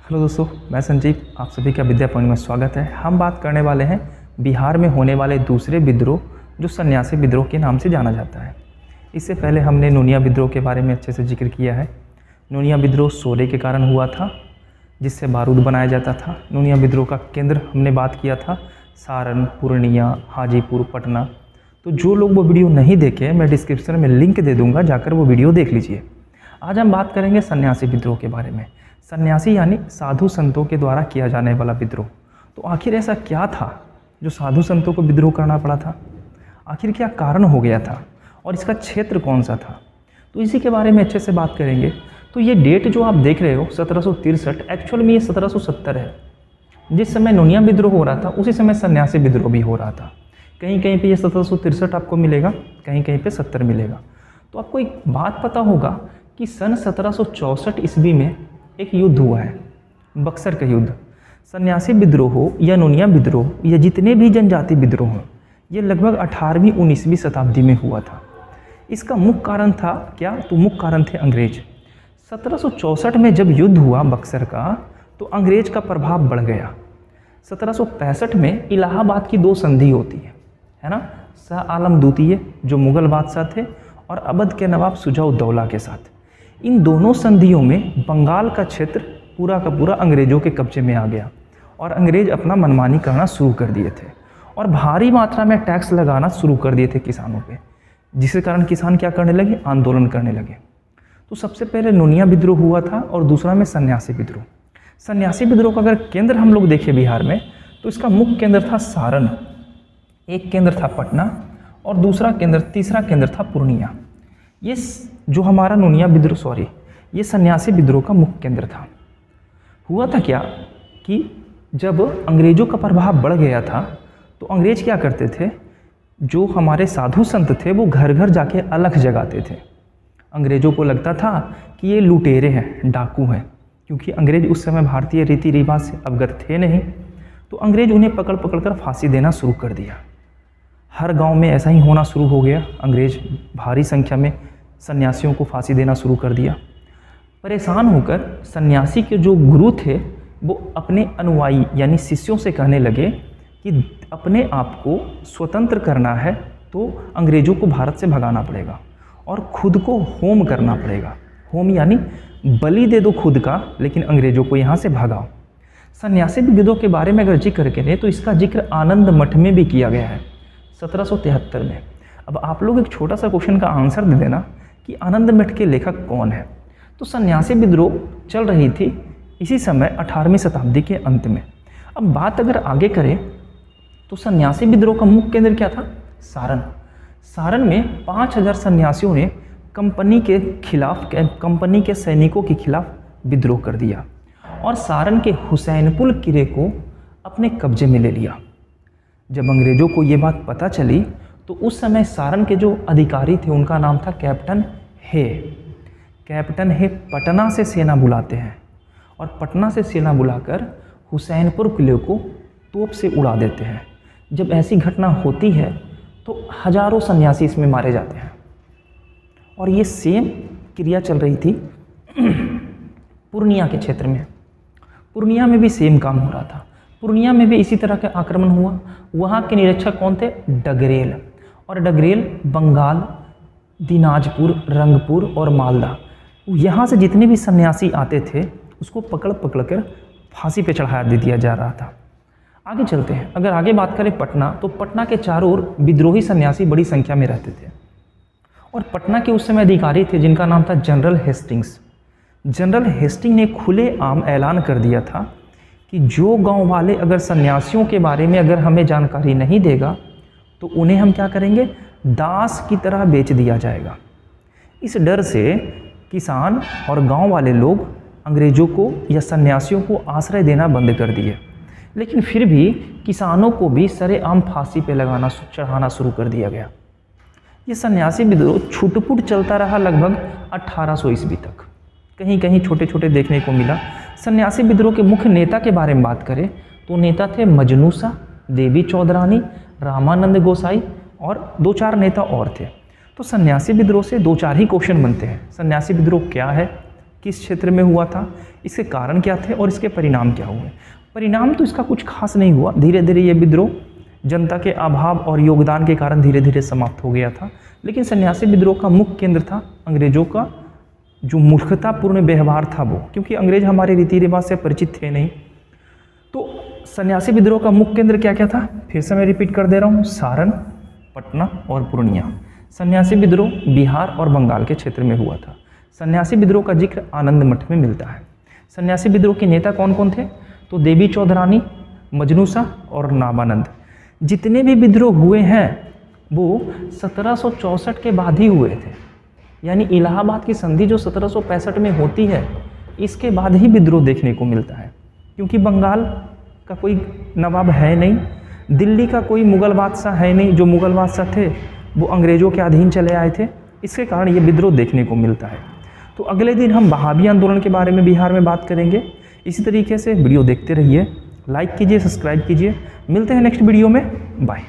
Hello दोस्तों, मैं संजीव, आप सभी का विद्या पॉइंट में स्वागत है। हम बात करने वाले हैं बिहार में होने वाले दूसरे विद्रोह जो सन्यासी विद्रोह के नाम से जाना जाता है। इससे पहले हमने नूनिया विद्रोह के बारे में अच्छे से जिक्र किया है। नूनिया विद्रोह सोरे के कारण हुआ था जिससे बारूद बनाया जाता था। नूनिया विद्रोह का केंद्र हमने बात किया था सारण, पूर्णिया, हाजीपुर, पटना। तो जो लोग वो वीडियो नहीं देखे, मैं डिस्क्रिप्शन में लिंक दे दूँगा, जाकर वो वीडियो देख लीजिए। आज हम बात करेंगे सन्यासी विद्रोह के बारे में। सन्यासी यानी साधु संतों के द्वारा किया जाने वाला विद्रोह। तो आखिर ऐसा क्या था जो साधु संतों को विद्रोह करना पड़ा था? आखिर क्या कारण हो गया था और इसका क्षेत्र कौन सा था? तो इसी के बारे में अच्छे से बात करेंगे। तो ये डेट जो आप देख रहे हो 1763, एक्चुअल में ये 1770 है। जिस समय नूनिया विद्रोह हो रहा था उसी समय सन्यासी विद्रोह भी हो रहा था। कहीं कहीं पे ये 1763 आपको मिलेगा, कहीं कहीं पे 70 मिलेगा। तो आपको एक बात पता होगा कि सन 1764 ईस्वी में एक युद्ध हुआ है, बक्सर का युद्ध। सन्यासी विद्रोह हो या नूनिया विद्रोह या जितने भी जनजाति विद्रोह हों, ये लगभग 18वीं 19वीं शताब्दी में हुआ था। इसका मुख्य कारण था क्या? तो मुख्य कारण थे अंग्रेज। 1764 में जब युद्ध हुआ बक्सर का, तो अंग्रेज का प्रभाव बढ़ गया। 1765 में इलाहाबाद की 2 संधि होती है ना, शाह आलम द्वितीय जो मुगल बादशाह थे और अवध के नवाब शुजा-उद-दौला के साथ। इन दोनों संधियों में बंगाल का क्षेत्र पूरा का पूरा अंग्रेज़ों के कब्जे में आ गया और अंग्रेज़ अपना मनमानी करना शुरू कर दिए थे और भारी मात्रा में टैक्स लगाना शुरू कर दिए थे किसानों पे, जिसके कारण किसान क्या करने लगे? आंदोलन करने लगे। तो सबसे पहले नूनिया विद्रोह हुआ था और दूसरा में सन्यासी विद्रोह। सन्यासी विद्रोह का अगर केंद्र हम लोग देखें बिहार में, तो इसका मुख्य केंद्र था सारण, एक केंद्र था पटना और तीसरा केंद्र था पूर्णिया। ये जो हमारा नूनिया विद्रोह ये सन्यासी विद्रोह का मुख्य केंद्र था। हुआ था क्या कि जब अंग्रेज़ों का प्रभाव बढ़ गया था, तो अंग्रेज़ क्या करते थे, जो हमारे साधु संत थे वो घर घर जाके अलख जगाते थे। अंग्रेज़ों को लगता था कि ये लुटेरे हैं, डाकू हैं, क्योंकि अंग्रेज़ उस समय भारतीय रीति रिवाज से अवगत थे नहीं। तो अंग्रेज़ उन्हें पकड़ पकड़ कर फांसी देना शुरू कर दिया। हर गांव में ऐसा ही होना शुरू हो गया। अंग्रेज़ भारी संख्या में सन्यासियों को फांसी देना शुरू कर दिया। परेशान होकर सन्यासी के जो गुरु थे वो अपने अनुयायी यानी शिष्यों से कहने लगे कि अपने आप को स्वतंत्र करना है तो अंग्रेज़ों को भारत से भगाना पड़ेगा और खुद को होम करना पड़ेगा। होम यानी बलि दे दो खुद का, लेकिन अंग्रेज़ों को यहाँ से भगाओ। सन्यासी विद्रोह के बारे में अगर जिक्र करें तो इसका जिक्र आनंद मठ में भी किया गया है 1773 में। अब आप लोग एक छोटा सा क्वेश्चन का आंसर दे देना कि आनंद मठ के लेखक कौन है। तो सन्यासी विद्रोह चल रही थी इसी समय 18वीं शताब्दी के अंत में। अब बात अगर आगे करें तो सन्यासी विद्रोह का मुख्य केंद्र क्या था? सारण। सारण में 5000 सन्यासियों ने कंपनी के सैनिकों के खिलाफ विद्रोह कर दिया और सारण के हुसैनपुर किले को अपने कब्जे में ले लिया। जब अंग्रेज़ों को ये बात पता चली तो उस समय सारण के जो अधिकारी थे उनका नाम था कैप्टन हे। कैप्टन हे पटना से सेना बुलाते हैं और पटना से सेना बुलाकर हुसैनपुर किले को तोप से उड़ा देते हैं। जब ऐसी घटना होती है तो हजारों सन्यासी इसमें मारे जाते हैं। और ये सेम क्रिया चल रही थी पूर्णिया के क्षेत्र में। पूर्णिया में भी सेम काम हो रहा था। पूर्णिया में भी इसी तरह का आक्रमण हुआ। वहाँ के निरीक्षक कौन थे? डगरेल। और डगरेल बंगाल, दिनाजपुर, रंगपुर और मालदा, यहाँ से जितने भी सन्यासी आते थे उसको पकड़ पकड़ कर फांसी पे चढ़ा दे दिया जा रहा था। आगे चलते हैं। अगर आगे बात करें पटना, तो पटना के चारों ओर विद्रोही सन्यासी बड़ी संख्या में रहते थे और पटना के उस समय अधिकारी थे जिनका नाम था जनरल हेस्टिंग्स। जनरल हेस्टिंग ने खुलेआम ऐलान कर दिया था कि जो गांव वाले अगर सन्यासियों के बारे में अगर हमें जानकारी नहीं देगा तो उन्हें हम क्या करेंगे? दास की तरह बेच दिया जाएगा। इस डर से किसान और गांव वाले लोग अंग्रेज़ों को या सन्यासियों को आश्रय देना बंद कर दिए। लेकिन फिर भी किसानों को भी सरेआम फांसी पे चढ़ाना शुरू कर दिया गया। ये सन्यासी विद्रोह छुटपुट चलता रहा लगभग 1800 ईस्वी तक। कहीं कहीं छोटे छोटे देखने को मिला। सन्यासी विद्रोह के मुख्य नेता के बारे में बात करें तो नेता थे मजनूसा, देवी चौधरानी, रामानंद गोसाई और 2-4 नेता और थे। तो सन्यासी विद्रोह से 2-4 ही क्वेश्चन बनते हैं। सन्यासी विद्रोह क्या है, किस क्षेत्र में हुआ था, इसके कारण क्या थे और इसके परिणाम क्या हुए। परिणाम तो इसका कुछ खास नहीं हुआ, धीरे धीरे ये विद्रोह जनता के अभाव और योगदान के कारण धीरे धीरे समाप्त हो गया था। लेकिन सन्यासी विद्रोह का मुख्य केंद्र था अंग्रेजों का जो मूर्खतापूर्ण व्यवहार था वो, क्योंकि अंग्रेज हमारे रीति रिवाज से परिचित थे नहीं। तो सन्यासी विद्रोह का मुख्य केंद्र क्या क्या था, फिर से मैं रिपीट कर दे रहा हूँ, सारण, पटना और पूर्णिया। सन्यासी विद्रोह बिहार और बंगाल के क्षेत्र में हुआ था। सन्यासी विद्रोह का जिक्र आनंद मठ में मिलता है। सन्यासी विद्रोह के नेता कौन कौन थे, तो देवी चौधरानी, मजनू शाह और नामानंद। जितने भी विद्रोह हुए हैं वो 1764 के बाद ही हुए थे, यानी इलाहाबाद की संधि जो 1765 में होती है, इसके बाद ही विद्रोह देखने को मिलता है। क्योंकि बंगाल का कोई नवाब है नहीं, दिल्ली का कोई मुगल बादशाह है नहीं, जो मुगल बादशाह थे वो अंग्रेज़ों के अधीन चले आए थे, इसके कारण ये विद्रोह देखने को मिलता है। तो अगले दिन हम वहाबी आंदोलन के बारे में बिहार में बात करेंगे। इसी तरीके से वीडियो देखते रहिए, लाइक कीजिए, सब्सक्राइब कीजिए। मिलते हैं नेक्स्ट वीडियो में, बाय।